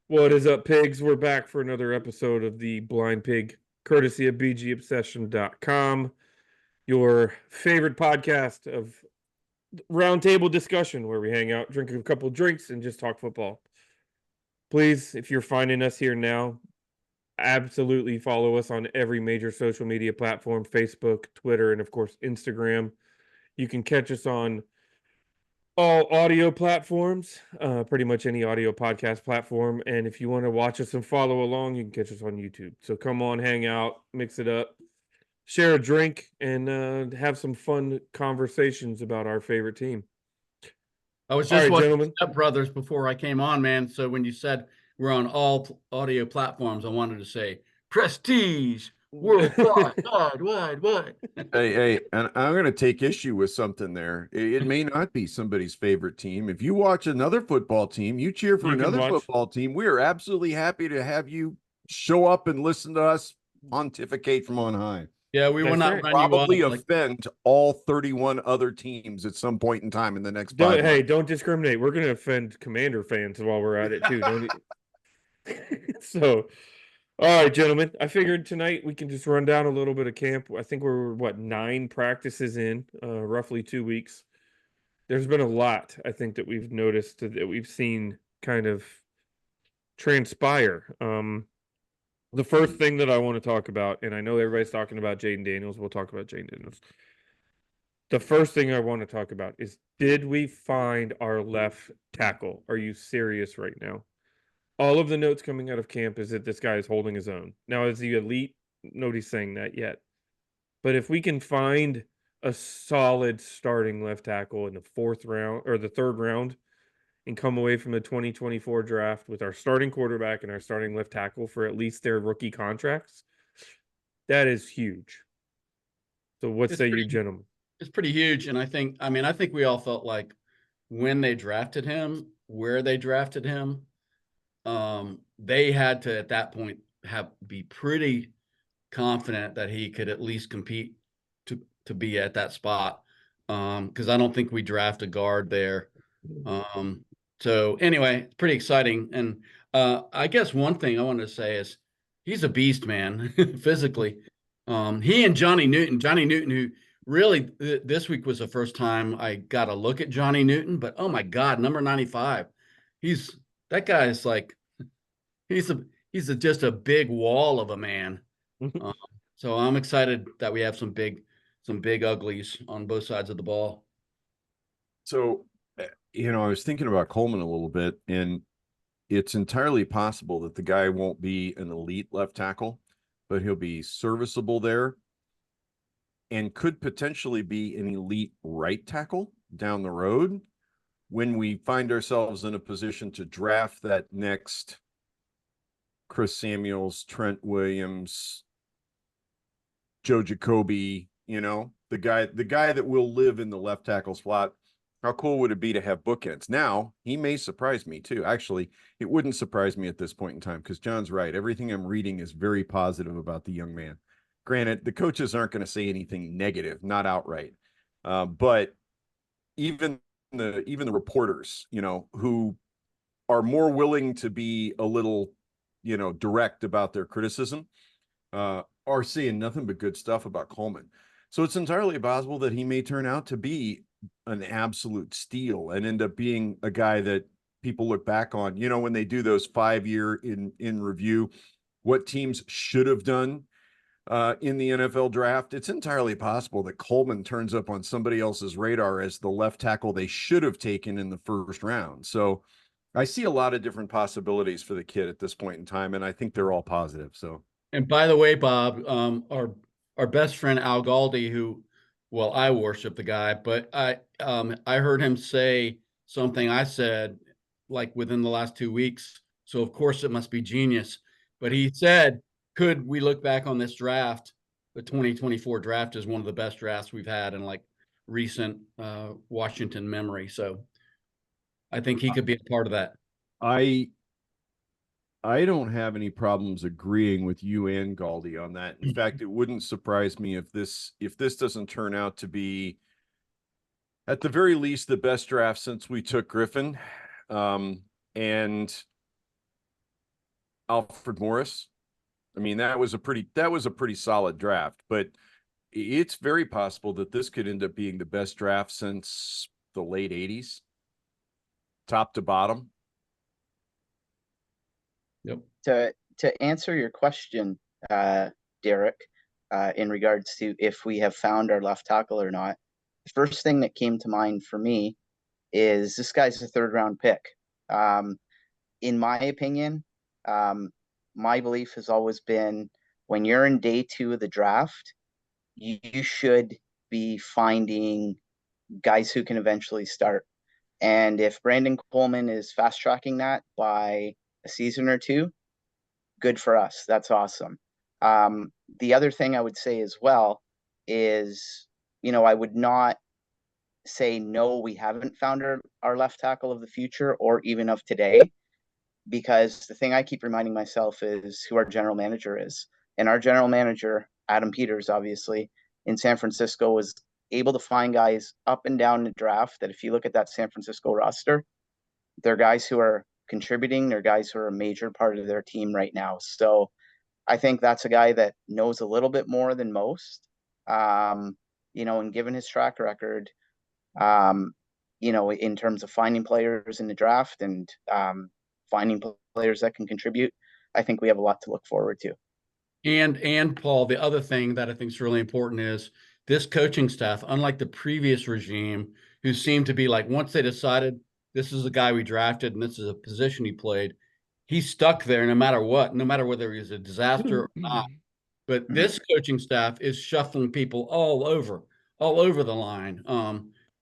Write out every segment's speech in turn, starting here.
What is up, pigs? We're back for another episode of the Blind Pig, courtesy of bgobsession.com, your favorite podcast of roundtable discussion where we hang out, drink a couple drinks, and just talk football. Please, if you're finding us here now, absolutely follow us on every major social media platform: Facebook, Twitter, and of course, Instagram. You can catch us on all audio platforms, pretty much any audio podcast platform. And if you want to watch us and follow along, you can catch us on YouTube. So come on, hang out, mix it up, share a drink, and have some fun conversations about our favorite team. I was All just right, watching gentlemen. Step Brothers before I came on, man. So when you said we're on all audio platforms, I wanted to say prestige, worldwide, wide. Hey, and I'm going to take issue with something there. It may not be somebody's favorite team. If you watch another football team, you cheer for You can another watch. football team. We are absolutely happy to have you show up and listen to us pontificate from on high. Yeah, we will That's not right. run you off. Probably offend all 31 other teams at some point in time in the next 5 Don't, months. hey, don't discriminate. We're going to offend Commander fans while we're at it, too. Don't So, all right, gentlemen. I figured tonight we can just run down a little bit of camp. I think we're, 9 practices in, roughly 2 weeks. There's been a lot, I think, that we've noticed, that we've seen kind of transpire. The first thing that I want to talk about, and I know everybody's talking about Jaden Daniels. We'll talk about Jaden Daniels. The first thing I want to talk about is, did we find our left tackle? Are you serious right now? All of the notes coming out of camp is that this guy is holding his own. Now, is he elite? Nobody's saying that yet. But if we can find a solid starting left tackle in the 4th round or the 3rd round and come away from the 2024 draft with our starting quarterback and our starting left tackle for at least their rookie contracts, that is huge. So what say you, gentlemen? It's pretty huge. And I think we all felt like when they drafted him, where they drafted him, they had to, at that point, be pretty confident that he could at least compete to be at that spot. Because I don't think we draft a guard there. So anyway, it's pretty exciting. And I guess one thing I wanted to say is he's a beast, man, physically. He and Johnny Newton, who really this week was the first time I got a look at Johnny Newton, but oh my God, number 95. That guy is like, just a big wall of a man. So I'm excited that we have some big uglies on both sides of the ball. So, I was thinking about Coleman a little bit, and it's entirely possible that the guy won't be an elite left tackle, but he'll be serviceable there and could potentially be an elite right tackle down the road when we find ourselves in a position to draft that next Chris Samuels, Trent Williams, Joe Jacoby, the guy that will live in the left tackle slot. How cool would it be to have bookends? Now, he may surprise me too. Actually, it wouldn't surprise me at this point in time because John's right. Everything I'm reading is very positive about the young man. Granted, the coaches aren't going to say anything negative, not outright. But even the reporters, who are more willing to be a little, direct about their criticism, are saying nothing but good stuff about Coleman. So it's entirely possible that he may turn out to be an absolute steal and end up being a guy that people look back on, when they do those 5-year in review, what teams should have done in the NFL draft. It's entirely possible that Coleman turns up on somebody else's radar as the left tackle they should have taken in the 1st round. So I see a lot of different possibilities for the kid at this point in time, and I think they're all positive. So, and by the way, Bob, our best friend Al Galdi, who, well, I worship the guy, but I heard him say something I said like within the last 2 weeks. So of course it must be genius. But he said, could we look back on this draft? The 2024 draft is one of the best drafts we've had in like recent Washington memory. So I think he could be a part of that. I don't have any problems agreeing with you and Galdi on that. In fact, it wouldn't surprise me if this doesn't turn out to be, at the very least, the best draft since we took Griffin. And Alfred Morris. I mean, that was a pretty solid draft, but it's very possible that this could end up being the best draft since the late 80s, top to bottom. Yep. To answer your question, Derek, in regards to if we have found our left tackle or not, the first thing that came to mind for me is this guy's a third round pick. In my opinion, my belief has always been when you're in day 2 of the draft, you should be finding guys who can eventually start. And if Brandon Coleman is fast tracking that by a season or two, good for us. That's awesome. The other thing I would say as well is, I would not say no, we haven't found our left tackle of the future or even of today, because the thing I keep reminding myself is who our general manager is. And our general manager, Adam Peters, obviously, in San Francisco, was able to find guys up and down the draft that if you look at that San Francisco roster, they're guys who are contributing. They're guys who are a major part of their team right now. So I think that's a guy that knows a little bit more than most. And given his track record, in terms of finding players in the draft and finding players that can contribute, I think we have a lot to look forward to. And Paul, the other thing that I think is really important is this coaching staff, unlike the previous regime, who seemed to be like, once they decided this is the guy we drafted and this is a position he played, he stuck there no matter what, no matter whether he was a disaster or not. But this coaching staff is shuffling people all over the line.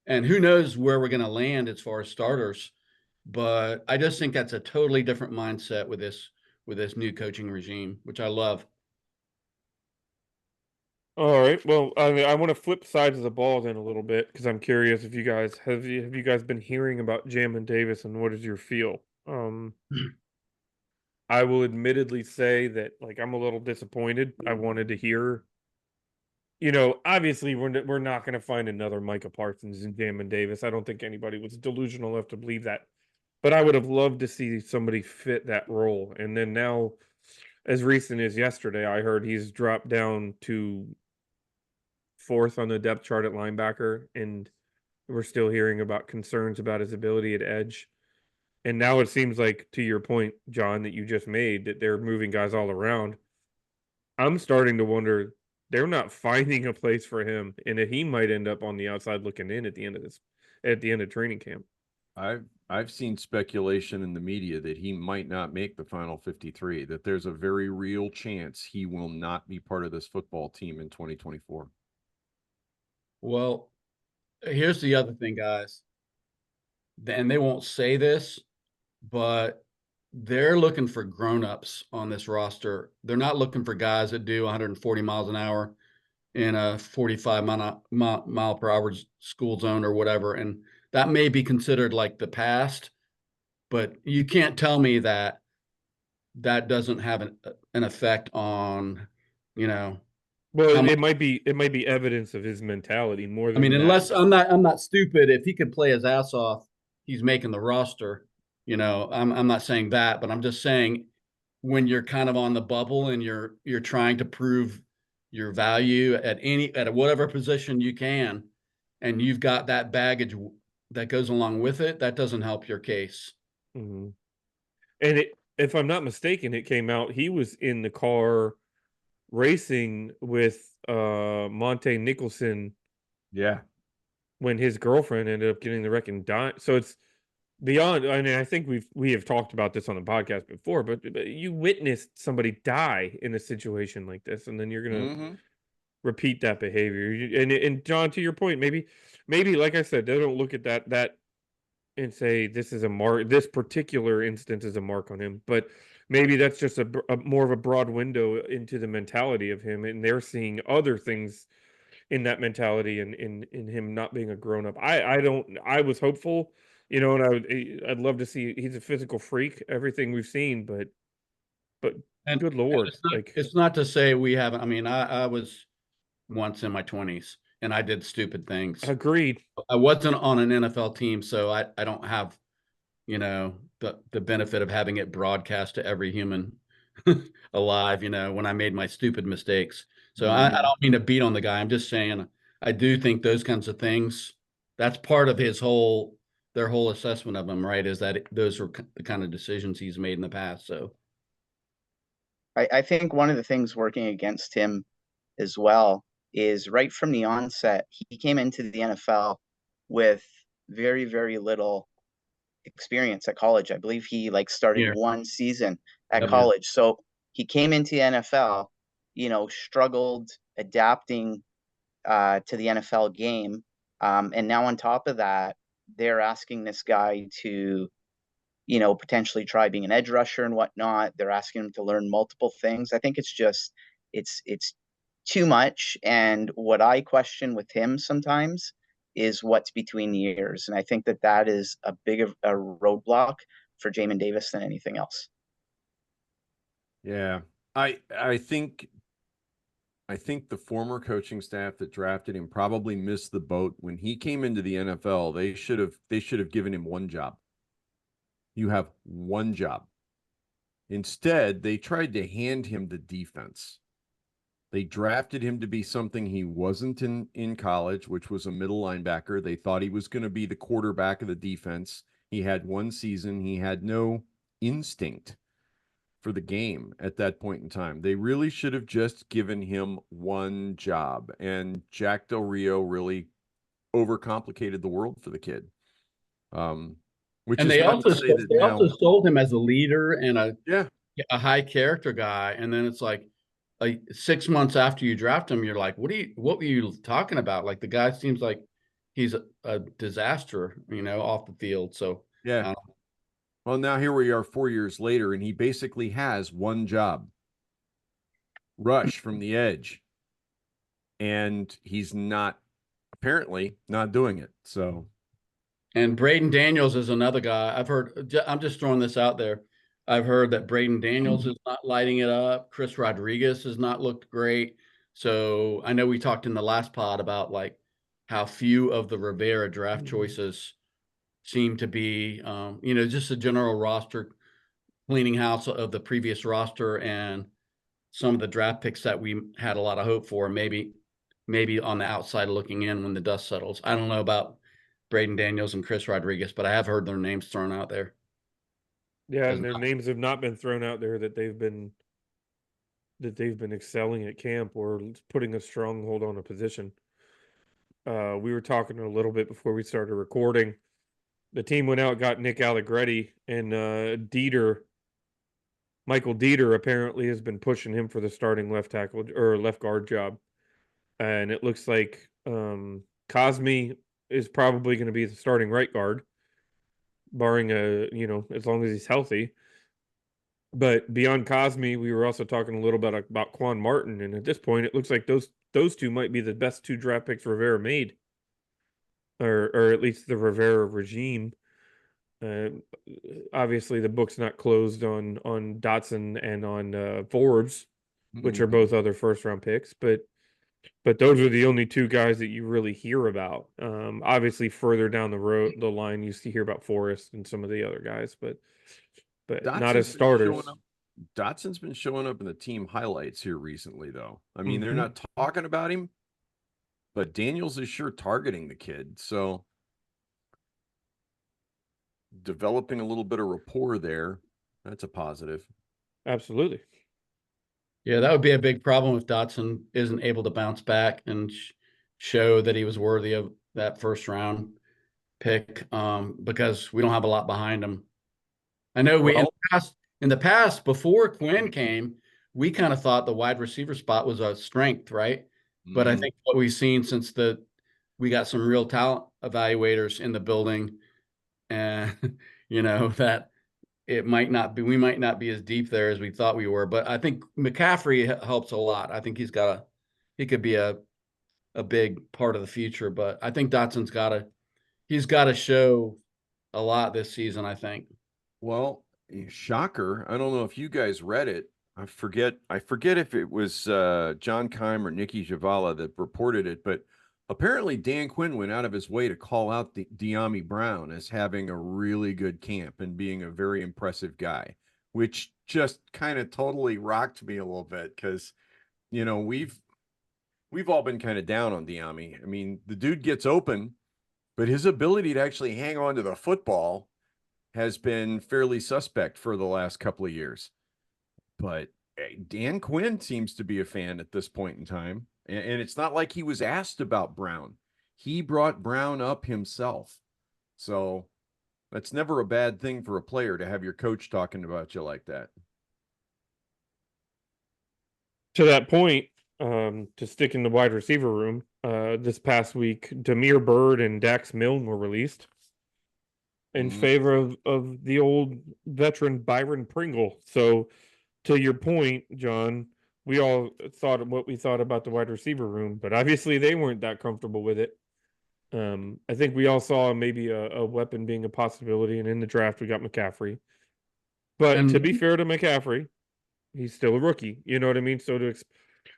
And who knows where we're going to land as far as starters. But I just think that's a totally different mindset with this new coaching regime, which I love. All right. Well, I want to flip sides of the ball then a little bit because I'm curious if you guys have you guys been hearing about Jamin Davis and what is your feel? I will admittedly say that I'm a little disappointed. I wanted to hear, obviously we're not going to find another Micah Parsons and Jamin Davis. I don't think anybody was delusional enough to believe that, but I would have loved to see somebody fit that role. And then now, as recent as yesterday, I heard he's dropped down to 4th on the depth chart at linebacker, and we're still hearing about concerns about his ability at edge. And now it seems like, to your point, John, that you just made, that they're moving guys all around. I'm starting to wonder they're not finding a place for him, and that he might end up on the outside looking in at the end of training camp. I've seen speculation in the media that he might not make the final 53, that there's a very real chance he will not be part of this football team in 2024. Well, here's the other thing, guys. And they won't say this, but they're looking for grown-ups on this roster. They're not looking for guys that do 140 miles an hour in a 45 mile per hour school zone or whatever. And that may be considered like the past, but you can't tell me that doesn't have an effect on, Well, it might be evidence of his mentality more than unless that. I'm not stupid. If he could play his ass off, he's making the roster. I'm not saying that, but I'm just saying when you're kind of on the bubble and you're trying to prove your value at whatever position you can, and you've got that baggage that goes along with it, that doesn't help your case. Mm-hmm. And if I'm not mistaken, it came out he was in the car racing with Monte Nicholson. Yeah. When his girlfriend ended up getting the wreck and dying. So it's beyond. I mean, I think we have talked about this on the podcast before, but you witnessed somebody die in a situation like this, and then you're gonna repeat that behavior. And John, to your point, maybe like I said, they don't look at that and say this is a mark. This particular instance is a mark on him, but maybe that's just a more of a broad window into the mentality of him, and they're seeing other things in that mentality and in him not being a grown up. I was hopeful, and I'd love to see. He's a physical freak, everything we've seen, but And good Lord, it's not to say we haven't. I mean, I was once in my 20s and I did stupid things. Agreed. I wasn't on an NFL team, so I don't have, the benefit of having it broadcast to every human alive, when I made my stupid mistakes. So I Mhm. don't mean to beat on the guy. I'm just saying I do think those kinds of things, that's part of their whole assessment of him, right? Is that those are the kind of decisions he's made in the past. So I think one of the things working against him as well is right from the onset, he came into the NFL with very, very little experience at college. I believe he like started yeah, one season at yeah. college. So he came into the NFL, struggled adapting to the NFL game. And now on top of that, they're asking this guy to, potentially try being an edge rusher and whatnot. They're asking him to learn multiple things. I think it's too much. And what I question with him sometimes is what's between the ears. And I think that is a bigger a roadblock for Jamin Davis than anything else. Yeah. I think the former coaching staff that drafted him probably missed the boat when he came into the NFL. They should have given him one job. You have one job. Instead, they tried to hand him the defense. They drafted him to be something he wasn't in college, which was a middle linebacker. They thought he was going to be the quarterback of the defense. He had one season. He had no instinct for the game at that point in time. They really should have just given him one job. And Jack Del Rio really overcomplicated the world for the kid. Which And is not to say that they also now, sold him as a leader and yeah, a high character guy. And then it's like 6 months after you draft him, you're like, what were you talking about? Like the guy seems like he's a disaster, off the field. So yeah. uh, Well, now here we are 4 years later, and he basically has one job: rush from the edge. And he's not, apparently, not doing it. So, and Braden Daniels is another guy. I'm just throwing this out there. I've heard that Braden Daniels is not lighting it up. Chris Rodriguez has not looked great. So I know we talked in the last pod about like how few of the Rivera draft choices seem to be, just a general roster cleaning house of the previous roster and some of the draft picks that we had a lot of hope for. Maybe on the outside looking in when the dust settles. I don't know about Braden Daniels and Chris Rodriguez, but I have heard their names thrown out there. Yeah, As and their not, names have not been thrown out there that they've been excelling at camp or putting a stronghold on a position. We were talking a little bit before we started recording. The team went out, got Nick Allegretti, and Michael Dieter apparently has been pushing him for the starting left tackle or left guard job. And it looks like Cosme is probably going to be the starting right guard, barring as long as he's healthy. But beyond Cosme, we were also talking a little bit about Quan Martin, and at this point, it looks like those two might be the best two draft picks Rivera made, or at least the Rivera regime. Uh, Obviously, the book's not closed on Dotson and on Forbes, which are both other first round picks, but those are the only two guys that you really hear about. Obviously, further down the line, you hear about Forrest and some of the other guys, but not as Dotson's been showing starters. up. Dotson's been showing up in the team highlights here recently, though. I mean, they're Mhm. not talking about him, but Daniels is sure targeting the kid. So, developing a little bit of rapport there, that's a positive. Absolutely. yeah, that would be a big problem if Dotson isn't able to bounce back and show that he was worthy of that first round pick, because we don't have a lot behind him. I know Well, in the past before Quinn came, we kind of thought the wide receiver spot was a strength, right? But I mhm. think what we've seen since we got some real talent evaluators in the building, and that we might not be as deep there as we thought we were. But I think McCaffrey helps a lot. I think he could be a big part of the future. But I think he's got to show a lot this season, I think. Well, shocker. I don't know if you guys read it. I forget if it was John Keim or Nikki Javala that reported it, but apparently Dan Quinn went out of his way to call out De'Ami Brown as having a really good camp and being a very impressive guy, which just kind of totally rocked me a little bit because, you know, we've all been kind of down on Diami. I mean, the dude gets open, but his ability to actually hang on to the football has been fairly suspect for the last couple of years. But Dan Quinn seems to be a fan at this point in time. And it's not like he was asked about Brown. He brought Brown up himself. So that's never a bad thing for a player to have your coach talking about you like that. To that point, to stick in the wide receiver room, this past week, Demir Bird and Dax Milne were released in favor of the old veteran Byron Pringle. So, to your point, John, we all thought what we thought about the wide receiver room, but obviously they weren't that comfortable with it. I think we all saw maybe a weapon being a possibility, and in the draft we got McCaffrey. But to be fair to McCaffrey, he's still a rookie. You know what I mean? So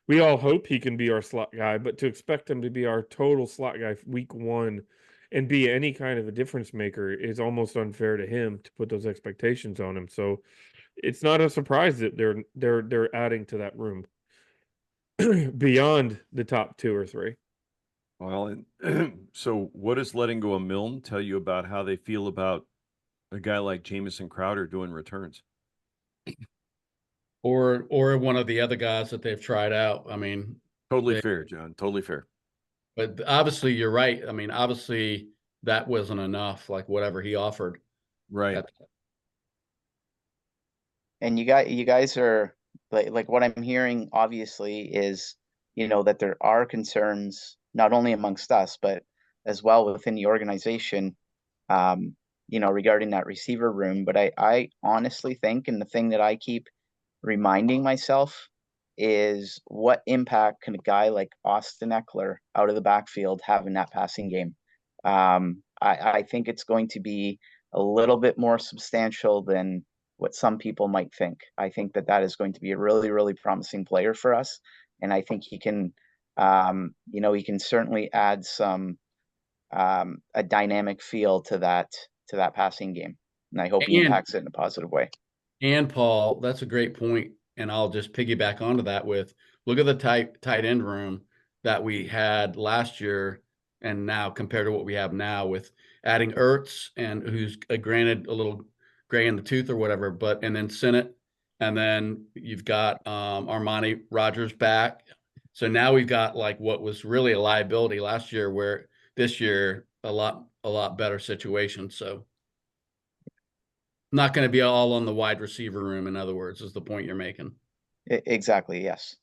we all hope he can be our slot guy, but to expect him to be our total slot guy week one and be any kind of a difference maker is almost unfair to him to put those expectations on him. So it's not a surprise that they're adding to that room beyond the top 2 or 3. Well, and so what does letting go of Milne tell you about how they feel about a guy like Jamison Crowder doing returns? Or one of the other guys that they've tried out. I mean, Totally fair, John. Totally fair. but obviously you're right. I mean, obviously that wasn't enough, like whatever he offered. Right. And you guys are like what I'm hearing obviously is, you know, that there are concerns not only amongst us, but as well within the organization, you know, regarding that receiver room. But I honestly think, and the thing that I keep reminding myself is, what impact can a guy like Austin Eckler out of the backfield have in that passing game? I think it's going to be a little bit more substantial than what some people might think. I think that is going to be a really, really promising player for us. And I think he can, you know, he can certainly add some, a dynamic feel to that passing game. And I hope he impacts it in a positive way. And Paul, that's a great point. And I'll just piggyback onto that with, look at the tight end room that we had last year and now compared to what we have now, with adding Ertz, and who's granted a little gray in the tooth or whatever, but and then Sennett, and then you've got Armani Rogers back. So now we've got like what was really a liability last year, where this year a lot better situation. So not going to be all on the wide receiver room, in other words, is the point you're making. Exactly, yes.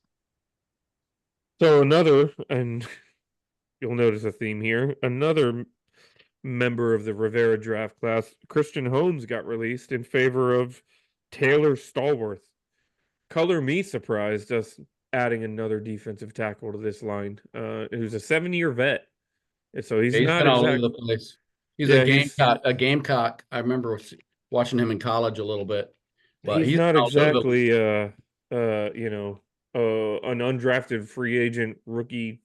So another, and you'll notice a theme here, another member of the Rivera draft class, Christian Holmes, got released in favor of Taylor Stallworth. Color me surprised us adding another defensive tackle to this line, who's a 7-year vet. And so he's not been all over the place. He's a Gamecock. I remember watching him in college a little bit, but he's not exactly you know, an undrafted free agent rookie.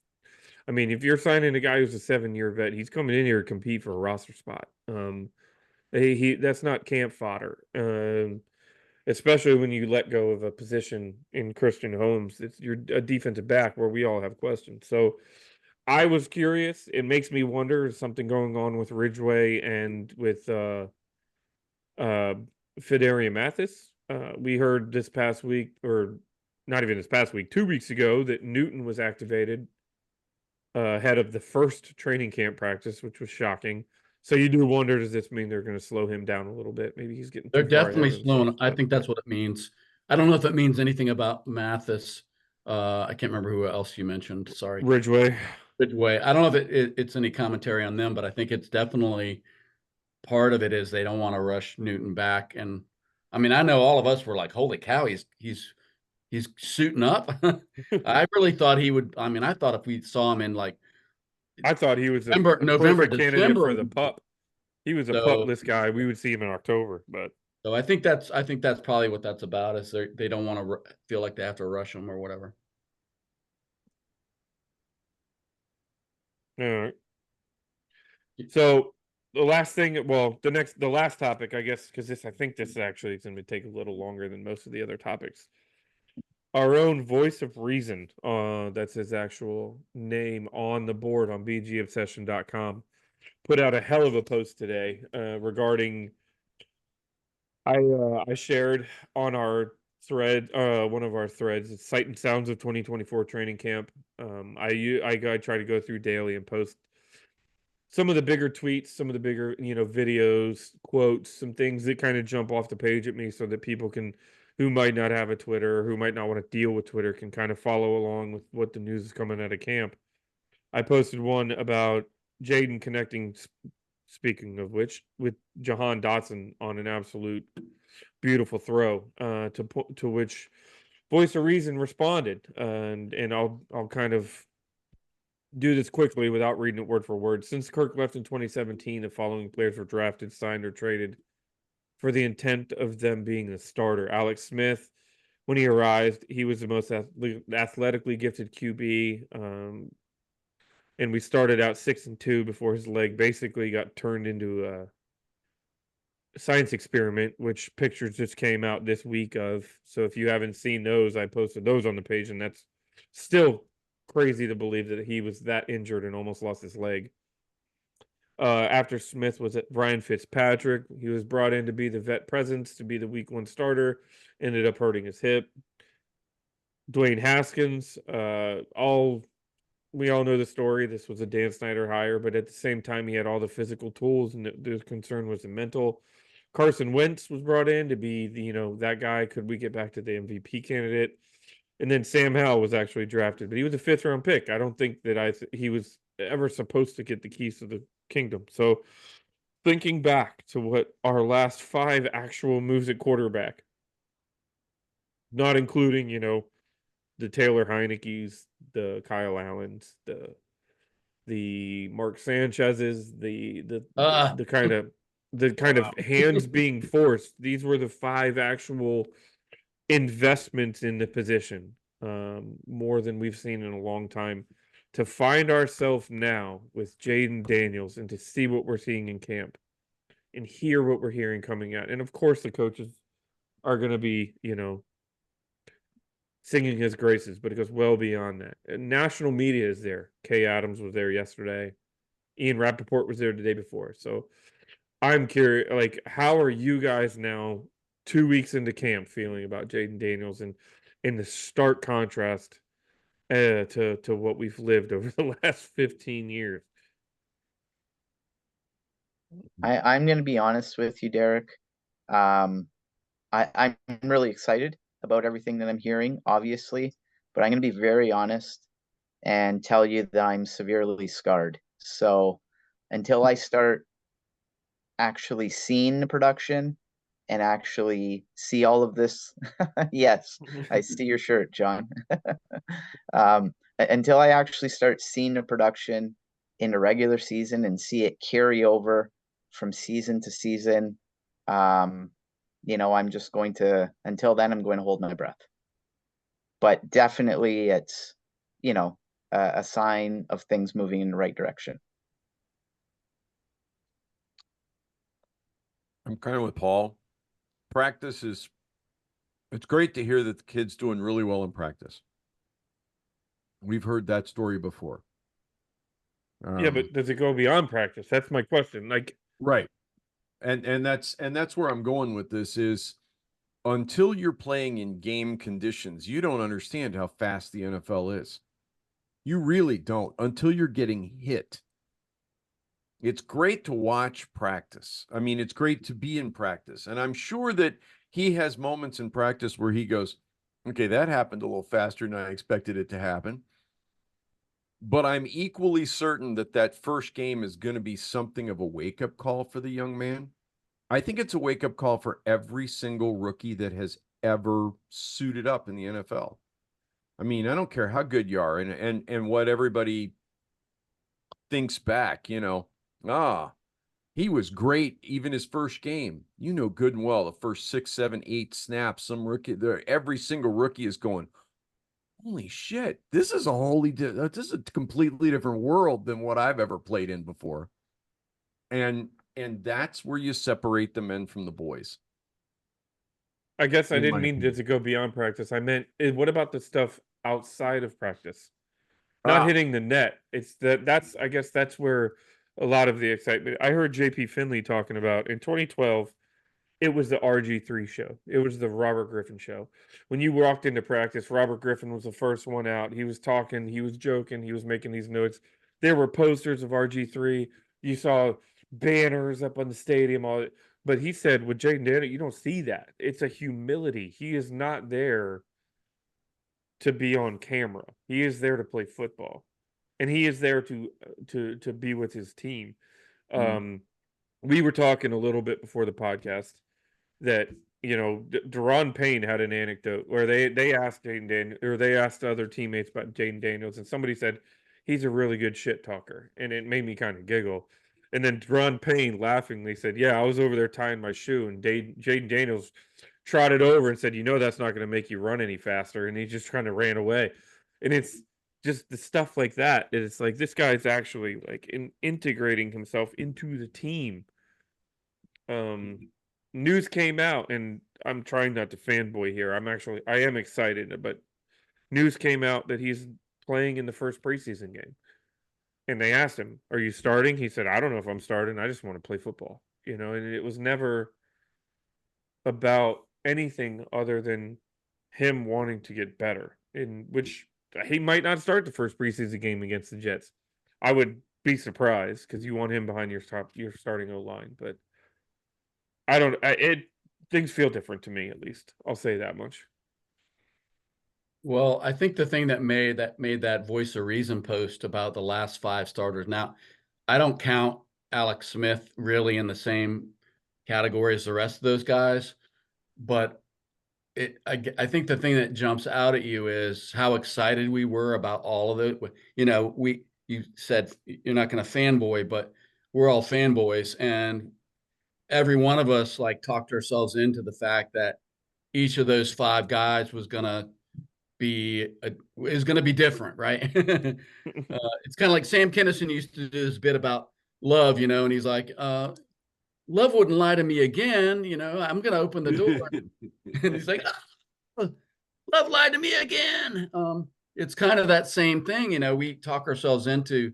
I mean, if you're signing a guy who's a 7-year vet, he's coming in here to compete for a roster spot. He that's not camp fodder. Especially when you let go of a position in Christian Holmes. You're a defensive back where we all have questions. So I was curious. It makes me wonder, is something going on with Ridgeway and with Fideria Mathis? We heard this past week, or not even this past week, 2 weeks ago, that Newton was activated ahead of the first training camp practice, which was shocking. So you do wonder, does this mean they're going to slow him down a little bit? Maybe he's getting. They're definitely slowing. I think that's what it means. I don't know if it means anything about Mathis. I can't remember who else you mentioned. Sorry, Ridgeway. I don't know if it's any commentary on them, but I think it's definitely part of it is they don't want to rush Newton back. And I mean, I know all of us were like, "Holy cow, he's suiting up." I really thought he would. I mean, I thought if we saw him in like, I thought he was November, candidate December for the pup. He was a pupless guy. We would see him in October, but so I think that's probably what that's about. Is they don't want to feel like they have to rush him or whatever. All right. So the last thing, well, the last topic, I guess, because I think this actually is going to take a little longer than most of the other topics. Our own voice of reason, that's his actual name on the board on bgobsession.com, put out a hell of a post today regarding. I shared on our thread, one of our threads, it's Sight and Sounds of 2024 Training Camp. I try to go through daily and post some of the bigger tweets, some of the bigger, videos, quotes, some things that kind of jump off the page at me so that people can, who might not have a Twitter or who might not want to deal with Twitter, can kind of follow along with what the news is coming out of camp. I posted one about Jaden connecting, speaking of which, with Jahan Dotson on an absolute beautiful throw, to which Voice of Reason responded, and I'll kind of do this quickly without reading it word for word. Since Kirk left in 2017, the following players were drafted, signed, or traded for the intent of them being the starter. Alex Smith, when he arrived, he was the most athletically gifted QB. And we started out 6-2 before his leg basically got turned into a science experiment, which pictures just came out this week of. So if you haven't seen those, I posted those on the page, and that's still crazy to believe that he was that injured and almost lost his leg. After Smith was at Brian Fitzpatrick, he was brought in to be the vet presence, to be the week 1 starter, ended up hurting his hip. Dwayne Haskins, we all know the story. This was a Dan Snyder hire, but at the same time, he had all the physical tools, and the concern was the mental. Carson Wentz was brought in to be that guy. Could we get back to the MVP candidate? And then Sam Howell was actually drafted, but he was a 5th round pick. I don't think that he was ever supposed to get the keys to the kingdom. So thinking back to what our last 5 actual moves at quarterback, not including, the Taylor Heineke's, the Kyle Allens, the Mark Sanchez's, the kind of hands being forced. These were the 5 actual investments in the position, more than we've seen in a long time. To find ourselves now with Jaden Daniels and to see what we're seeing in camp and hear what we're hearing coming out. And of course, the coaches are going to be, singing his graces, but it goes well beyond that. And national media is there. Kay Adams was there yesterday. Ian Rappaport was there the day before. So I'm curious, like, how are you guys now 2 weeks into camp feeling about Jaden Daniels and in the stark contrast to what we've lived over the last 15 years? I'm going to be honest with you, Derek. I'm really excited about everything that I'm hearing, obviously, but I'm going to be very honest and tell you that I'm severely scarred. So until I start actually seeing the production and actually see all of this, yes, I see your shirt, John. Until I actually start seeing the production in the regular season and see it carry over from season to season, I'm just going to, until then, I'm going to hold my breath. But definitely it's, a sign of things moving in the right direction. I'm kind of with Paul. It's great to hear that the kid's doing really well in practice. We've heard that story before. Yeah, but does it go beyond practice? That's my question. Like, right. And that's where I'm going with this is, until you're playing in game conditions, you don't understand how fast the NFL is. You really don't, until you're getting hit. It's great to watch practice. I mean, it's great to be in practice. And I'm sure that he has moments in practice where he goes, okay, that happened a little faster than I expected it to happen. But I'm equally certain that that first game is going to be something of a wake-up call for the young man. I think it's a wake-up call for every single rookie that has ever suited up in the NFL. I mean, I don't care how good you are and what everybody thinks back, he was great even his first game. You know good and well the first 6, 7, 8 snaps, some rookie there, every single rookie is going, holy shit, this is a completely different world than what I've ever played in before. And And that's where you separate the men from the boys. I guess I In didn't my mean opinion. to go beyond practice. I meant, what about the stuff outside of practice? Not Ah, hitting the net. It's that's I guess that's where a lot of the excitement. I heard JP Finley talking about in 2012, it was the RG3 show. It was the Robert Griffin show. When you walked into practice, Robert Griffin was the first one out. He was talking, he was joking, he was making these notes. There were posters of RG3. You saw banners up on the stadium, all but he said with Jaden Daniel, you don't see that. It's a humility. He is not there to be on camera. He is there to play football, and he is there to be with his team. mhm. We were talking a little bit before the podcast that Deron Payne had an anecdote where they asked Jaden Daniels, or they asked other teammates about Jaden Daniels, and somebody said he's a really good shit talker, and it made me kind of giggle. And then Deron Payne laughingly said, "Yeah, I was over there tying my shoe, and Jaden Daniels trotted over and said, that's not going to make you run any faster," and he just kind of ran away. And it's just the stuff like that. It's like this guy's actually like integrating himself into the team. News came out, and I'm trying not to fanboy here. I am excited, but news came out that he's playing in the first preseason game. And they asked him, "Are you starting?" He said, "I don't know if I'm starting. I just want to play football." And it was never about anything other than him wanting to get better, in which he might not start the first preseason game against the Jets. I would be surprised because you want him behind your starting O line, but I don't. It things feel different to me, at least. I'll say that much. Well, I think the thing that made that Voice of Reason post about the last 5 starters. Now, I don't count Alex Smith really in the same category as the rest of those guys, but I think the thing that jumps out at you is how excited we were about all of it. You said you're not going to fanboy, but we're all fanboys, and every one of us like talked ourselves into the fact that each of those 5 guys was going to is going to be different, right? It's kind of like Sam Kinison used to do this bit about love, and he's like, love wouldn't lie to me again. I'm going to open the door. And he's like, oh, love lied to me again. It's kind of that same thing. We talk ourselves into,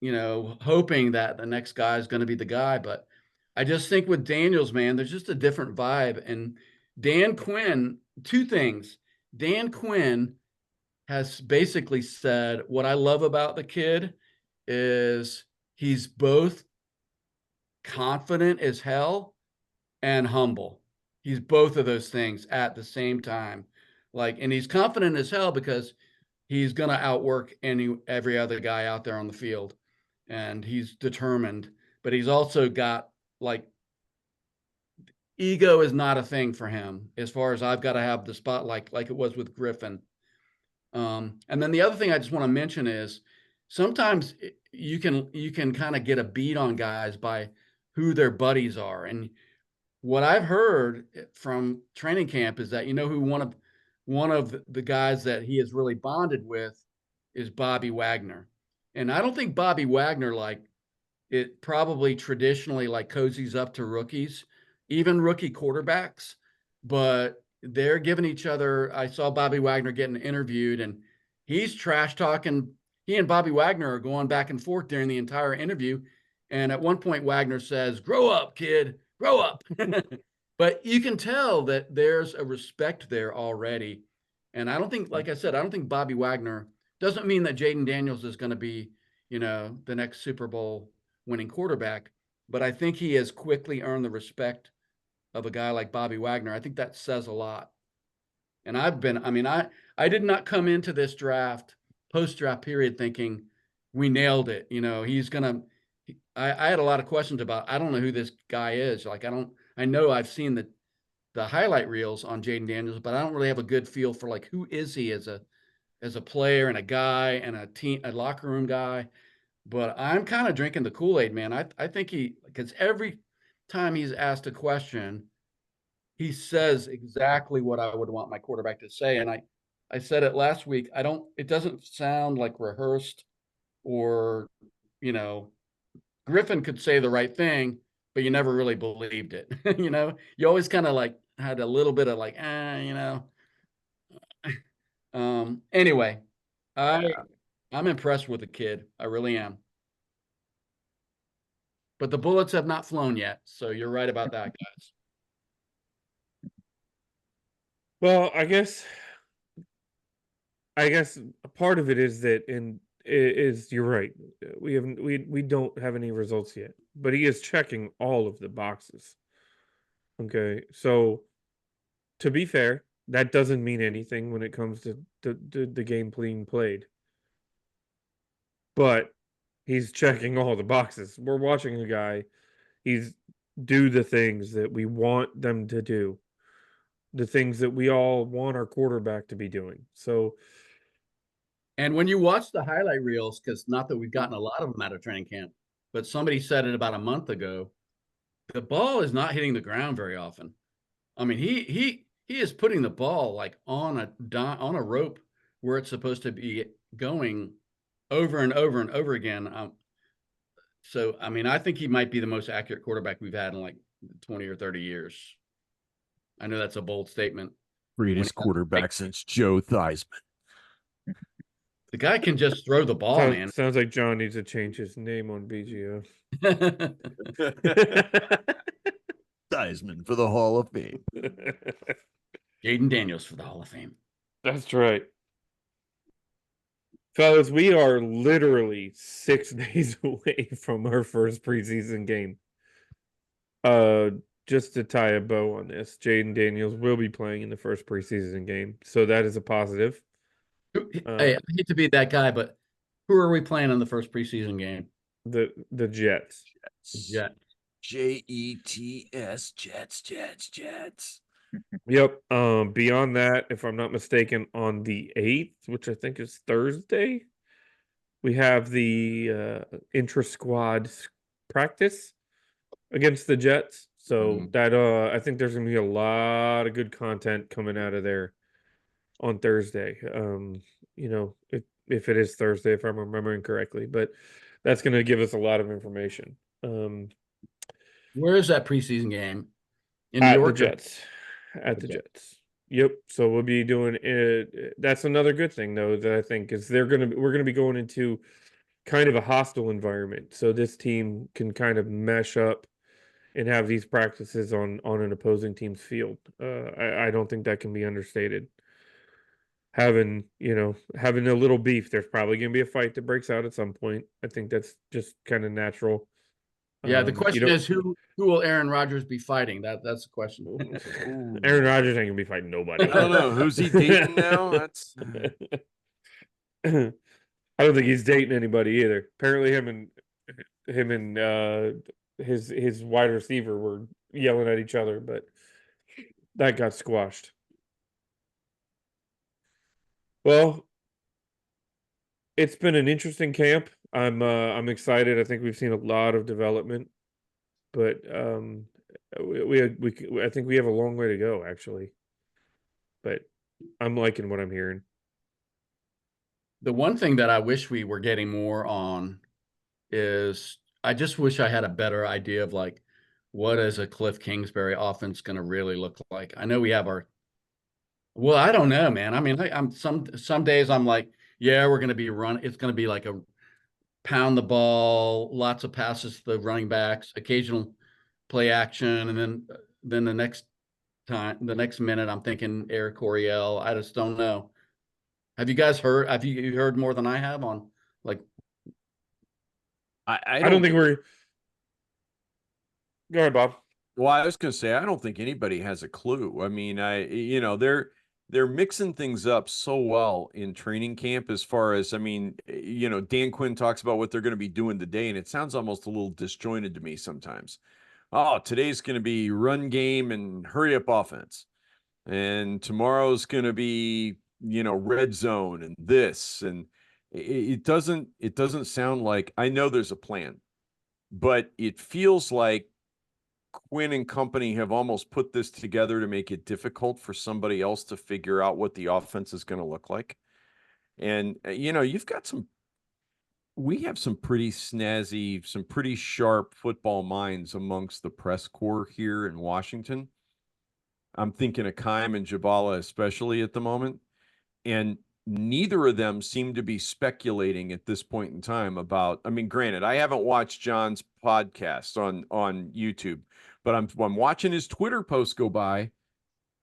hoping that the next guy is going to be the guy. But I just think with Daniels, man, there's just a different vibe. And Dan Quinn, 2 things. Dan Quinn has basically said, what I love about the kid is he's both confident as hell and humble. He's both of those things at the same time. And he's confident as hell because he's going to outwork every other guy out there on the field. And he's determined, but he's also got ego is not a thing for him as far as I've got to have the spotlight like it was with Griffin. And then the other thing I just want to mention is sometimes you can kind of get a beat on guys by who their buddies are. And what I've heard from training camp is that who one of the guys that he has really bonded with is Bobby Wagner. And I don't think Bobby Wagner it probably traditionally cozies up to rookies, even rookie quarterbacks, but they're giving each other. I saw Bobby Wagner getting interviewed, and he's trash talking. He and Bobby Wagner are going back and forth during the entire interview. And at one point, Wagner says, "Grow up, kid, grow up." But you can tell that there's a respect there already. And I don't think, like I said, I don't think Bobby Wagner doesn't mean that Jaden Daniels is going to be, the next Super Bowl winning quarterback, but I think he has quickly earned the respect of a guy like Bobby Wagner. I think that says a lot. And I did not come into this post-draft period thinking we nailed it. I had a lot of questions about, I don't know who this guy is. I know I've seen the highlight reels on Jaden Daniels, but I don't really have a good feel for who is he as a player and a guy and a locker room guy. But I'm kind of drinking the Kool-Aid, man. I think because every time he's asked a question, he says exactly what I would want my quarterback to say. And I said it last week. It doesn't sound like rehearsed or, Griffin could say the right thing, but you never really believed it. You always kind of like had a little bit of like, anyway, I'm impressed with the kid. I really am. But the bullets have not flown yet. So you're right about that, guys. Well, I guess a part of it is that you're right. We don't have any results yet, but he is checking all of the boxes. Okay, so to be fair, that doesn't mean anything when it comes to the game being played. But he's checking all the boxes. We're watching a guy. He's do the things that we want them to do, the things that we all want our quarterback to be doing. So, And when you watch the highlight reels, because not that we've gotten a lot of them out of training camp, but somebody said it about a month ago, the ball is not hitting the ground very often. I mean, he is putting the ball like on a rope where it's supposed to be going over and over and over again. So I mean, I think he might be the most accurate quarterback we've had in like 20 or 30 years. I know that's a bold statement. Greatest quarterback since Joe Theismann. The guy can just throw the ball, man. Sounds like John needs to change his name on BGO. Theismann for the Hall of Fame. Jaden Daniels for the Hall of Fame. That's right. Fellas, we are literally 6 days away from our first preseason game. Just to tie a bow on this, Jaden Daniels will be playing in the first preseason game, so that is a positive. Hey, I hate to be that guy, but who are we playing in the first preseason game? The Jets. Jets. Jets, Jets. Yep. Beyond that, if I'm not mistaken, on the 8th, which I think is Thursday, we have the intra-squad practice against the Jets. So that I think there's gonna be a lot of good content coming out of there on Thursday. If it is Thursday, if I'm remembering correctly, but that's gonna give us a lot of information. Where is that preseason game? In New York? The Jets. At the Jets. Yep. So we'll be doing it. That's another good thing, though, that I think is we're gonna be going into kind of a hostile environment, so this team can kind of mesh up and have these practices on an opposing team's field. I don't think that can be understated. Having a little beef, there's probably gonna be a fight that breaks out at some point. I think that's just kind of natural. Yeah, the question is who will Aaron Rodgers be fighting? That's the question. Aaron Rodgers ain't gonna be fighting nobody. I don't know. Who's he dating now? That's I don't think he's dating anybody either. Apparently him and his wide receiver were yelling at each other, but that got squashed. Well, it's been an interesting camp. I'm excited. I think we've seen a lot of development, but I think we have a long way to go, actually. But I'm liking what I'm hearing. The one thing that I wish we were getting more on is I just wish I had a better idea of like what is a Cliff Kingsbury offense going to really look like. I know we have well, I don't know, man. I mean, I'm some days I'm like, yeah, we're going to be it's going to be like a pound the ball, lots of passes to the running backs, occasional play action, and then the next minute I'm thinking Eric Coryell. I just don't know. Have you guys heard? Have you heard more than I have on like? I don't think we're. Go ahead, Bob. Well, I was going to say I don't think anybody has a clue. I mean, they're mixing things up so well in training camp as far as, I mean, Dan Quinn talks about what they're going to be doing today, and it sounds almost a little disjointed to me sometimes. Oh, today's going to be run game and hurry up offense. And tomorrow's going to be, red zone and this. And it doesn't sound like, I know there's a plan, but it feels like Quinn and company have almost put this together to make it difficult for somebody else to figure out what the offense is going to look like. And, you've got some we have some pretty snazzy, some pretty sharp football minds amongst the press corps here in Washington. I'm thinking of Keim and Jabala especially at the moment, and neither of them seem to be speculating at this point in time about. I mean, granted, I haven't watched John's podcast on YouTube, but I'm watching his Twitter posts go by,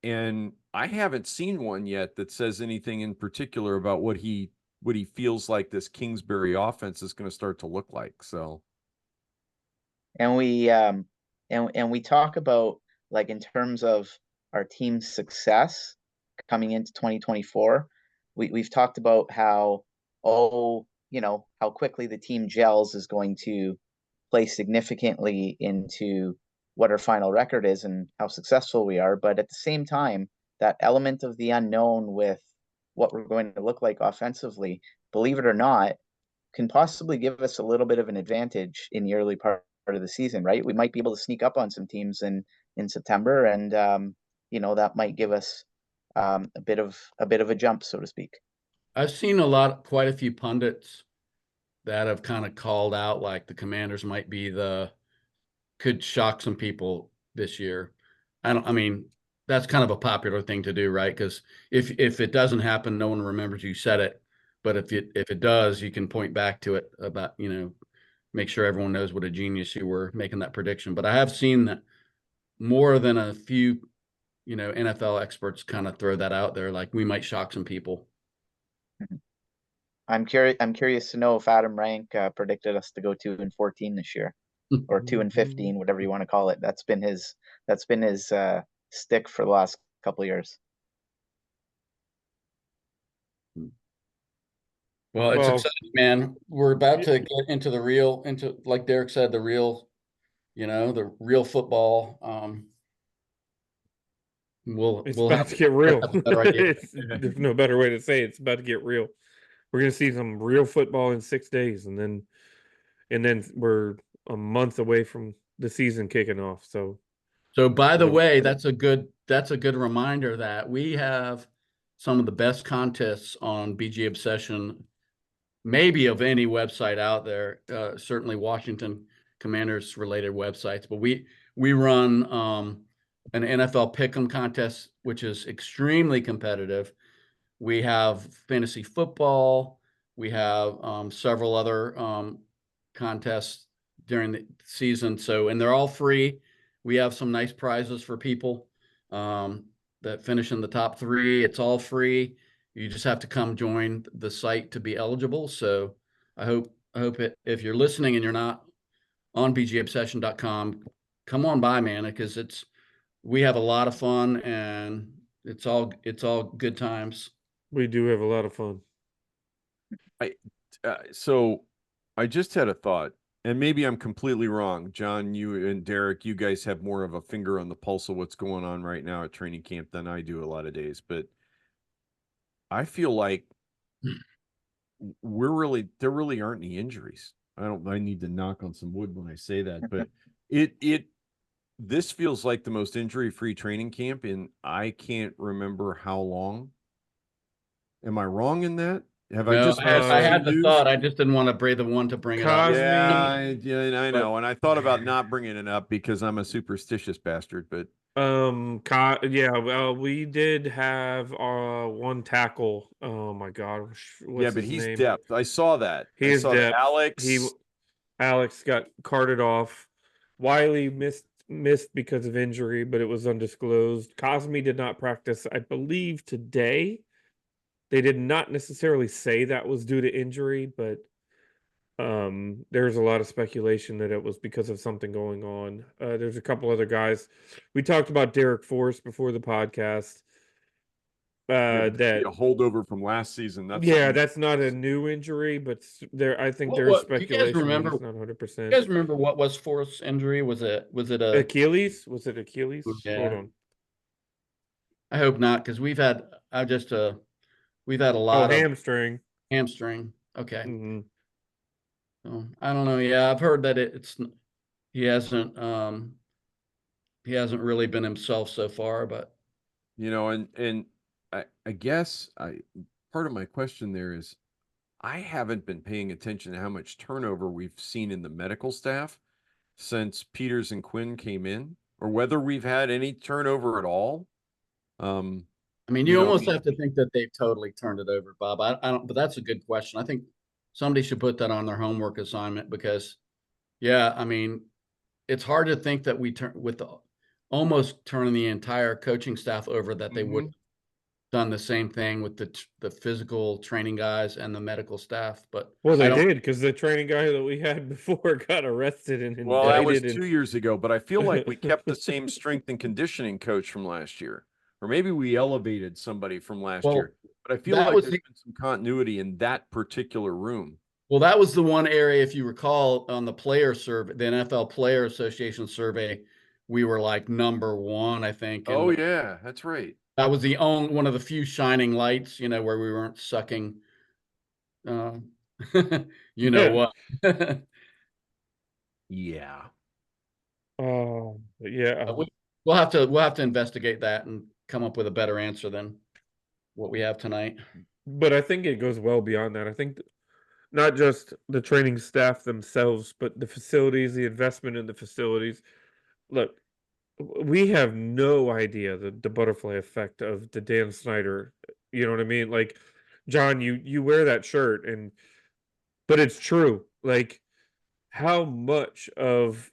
and I haven't seen one yet that says anything in particular about what he feels like this Kingsbury offense is going to start to look like. So, And we talk about, like, in terms of our team's success coming into 2024, we've talked about how, how quickly the team gels is going to play significantly into what our final record is and how successful we are. But at the same time, that element of the unknown with what we're going to look like offensively, believe it or not, can possibly give us a little bit of an advantage in the early part of the season, right? We might be able to sneak up on some teams in September, and that might give us a bit of a jump, so to speak. I've seen quite a few pundits that have kind of called out like the Commanders might be could shock some people this year. I mean, that's kind of a popular thing to do, right? Because if it doesn't happen, no one remembers you said it. But if it does, you can point back to it about, make sure everyone knows what a genius you were making that prediction. But I have seen that more than a few, NFL experts kind of throw that out there, like we might shock some people. I'm curious to know if Adam Rank predicted us to go 2-14 this year, or 2-15, whatever you want to call it. That's been his stick for the last couple of years. Well, it's exciting, man. We're about to get into like Derek said, the real football. It's We'll about have to get real. a better idea. There's no better way to say it. It's about to get real. We're gonna see some real football in 6 days, and then we're a month away from the season kicking off. So by the way, that's a good reminder that we have some of the best contests on BG Obsession, maybe of any website out there. Certainly Washington Commanders related websites, but we run an NFL Pick'em contest, which is extremely competitive. We have fantasy football. We have several other contests during the season. And they're all free. We have some nice prizes for people that finish in the top 3. It's all free. You just have to come join the site to be eligible. So I hope if you're listening and you're not on bgobsession.com, come on by, man, because we have a lot of fun and it's all good times. we do have a lot of fun. So I just had a thought, and maybe I'm completely wrong. John, you and Derek, you guys have more of a finger on the pulse of what's going on right now at training camp than I do a lot of days, but I feel like there really aren't any injuries. I need to knock on some wood when I say that, but this feels like the most injury-free training camp in I can't remember how long. Am I wrong in that? Have I just I had the thought. I just didn't want to be the one to bring it up. Yeah, I know. And I thought about not bringing it up because I'm a superstitious bastard, but well, we did have one tackle. Oh my gosh, what's but his he's name? depth. I saw that. He is depth. Alex. Alex got carted off. Wiley missed because of injury, but it was undisclosed. Cosme did not practice, I believe, today. They did not necessarily say that was due to injury, but there's a lot of speculation that it was because of something going on. There's a couple other guys. We talked about Derek Forrest before the podcast. That a holdover from last season. That's not a new injury, but I think there's speculation. You guys remember? He's not 100%. You guys remember what was Forrest's injury? Was it Achilles? Was it Achilles? Yeah. Hold on. I hope not, because we've had a lot of hamstring. Hamstring. Okay. Mm-hmm. So, I don't know. Yeah, I've heard that he hasn't really been himself so far, but and I guess part of my question there is I haven't been paying attention to how much turnover we've seen in the medical staff since Peters and Quinn came in, or whether we've had any turnover at all. I mean, You you know, almost have to think that they've totally turned it over, Bob. I don't, but that's a good question. I think somebody should put that on their homework assignment because, yeah, I mean, it's hard to think that we turn with almost turning the entire coaching staff over that they would have done the same thing with the physical training guys and the medical staff. But Well, I they don't. did because the training guy that we had before got arrested and well, that was indicted. 2 years ago, but I feel like we kept the same strength and conditioning coach from last year, or maybe we elevated somebody from last Well, year. But I feel that like was there's been some continuity in that particular room. Well, that was the one area, if you recall, on the player survey, the NFL Player Association survey, we were like number one, I think. Oh And yeah, that's right. that was the only one of the few shining lights, where we weren't sucking, uh, you know what? Yeah. Oh, yeah. We'll have to investigate that and come up with a better answer than what we have tonight. But I think it goes well beyond that. I think not just the training staff themselves, but the facilities, the investment in the facilities. Look, we have no idea the butterfly effect of the Dan Snyder. You know what I mean? Like, John, you wear that shirt, but it's true. Like, how much of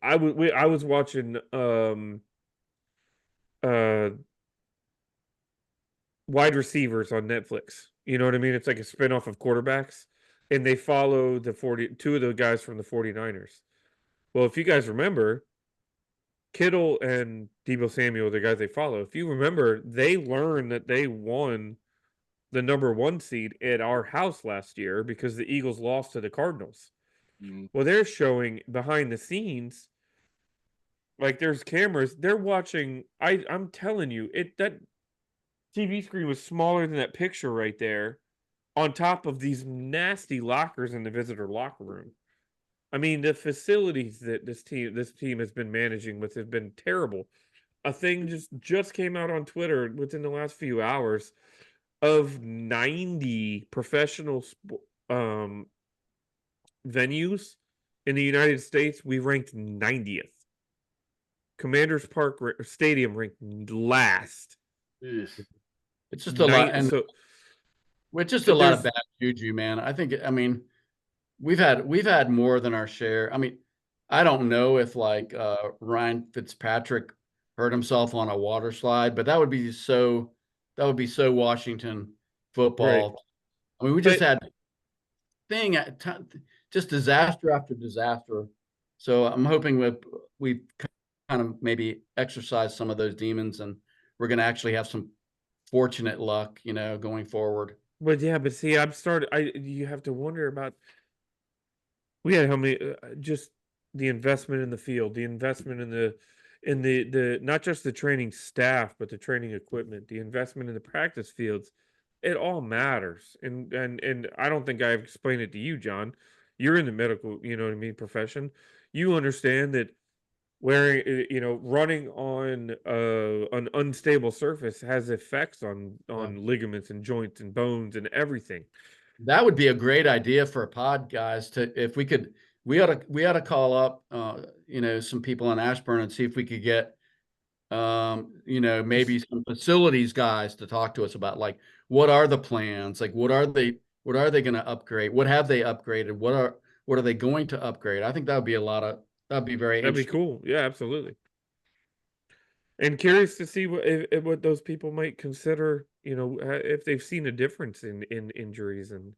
I was watching uh wide receivers on Netflix. You know what I mean? It's like a spinoff of quarterbacks, and they follow two of the guys from the 49ers. Well, if you guys remember, Kittle and Debo Samuel, the guys they follow, if you remember, they learned that they won the number 1 seed at our house last year because the Eagles lost to the Cardinals. Well, they're showing behind the scenes, like there's cameras. They're watching. I'm telling you, that TV screen was smaller than that picture right there, on top of these nasty lockers in the visitor locker room. I mean, the facilities that this team has been managing with have been terrible. A thing just came out on Twitter within the last few hours of 90 professional venues in the United States. We ranked 90th. Commanders Park Stadium ranked last. It's just a lot, and So it's just a lot of bad juju, man. I mean, we've had more than our share. I mean, I don't know if like Ryan Fitzpatrick hurt himself on a water slide, but that would be so Washington football. Right. I mean, we just had just disaster after disaster. So I'm hoping we kind of maybe exercise some of those demons, and we're going to actually have some fortunate luck, going forward. But yeah, but see, you have to wonder about. We had how many? Just the investment in the field, the investment in the not just the training staff, but the training equipment, the investment in the practice fields. It all matters, and I don't think I've explained it to you, John. You're in the medical, you know what I mean, profession. You understand that wearing, running on an unstable surface has effects on ligaments and joints and bones and everything. That would be a great idea for a pod, guys. If we could, we ought to call up, some people in Ashburn and see if we could get, maybe some facilities guys to talk to us about like what are the plans, like what are they going to upgrade, what have they upgraded, what are they going to upgrade? I think that'd be very That'd be interesting. cool. Yeah, absolutely. And curious to see what those people might consider, if they've seen a difference in injuries and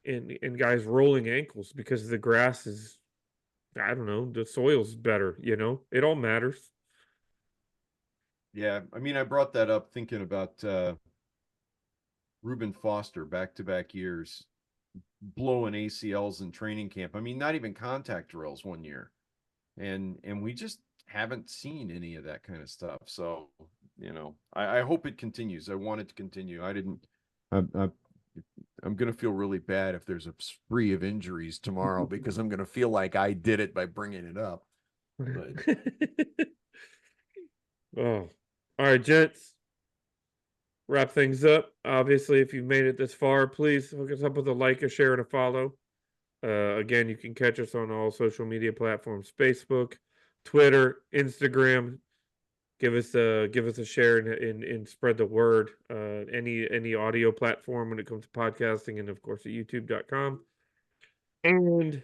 in guys rolling ankles because the grass is, I don't know, the soil's better, it all matters. Yeah, I mean, I brought that up thinking about Reuben Foster back-to-back years blowing ACLs in training camp. I mean, not even contact drills one year. And we just haven't seen any of that kind of stuff. So, I hope it continues. I want it to continue. I'm going to feel really bad if there's a spree of injuries tomorrow because I'm going to feel like I did it by bringing it up. But Oh, all right, gents. wrap things up. Obviously, if you've made it this far, please hook us up with a like, a share, and a follow. Again, you can catch us on all social media platforms: Facebook, Twitter, Instagram. Give us a share and spread the word. Any audio platform when it comes to podcasting, and of course at youtube.com. And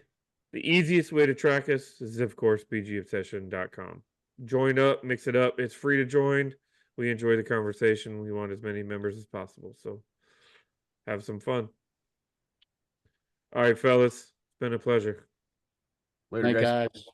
the easiest way to track us is, of course, bgobsession.com. Join up, mix it up. It's free to join. We enjoy the conversation. We want as many members as possible. So have some fun. All right, fellas. It's been a pleasure. Later, Night, guys. guys.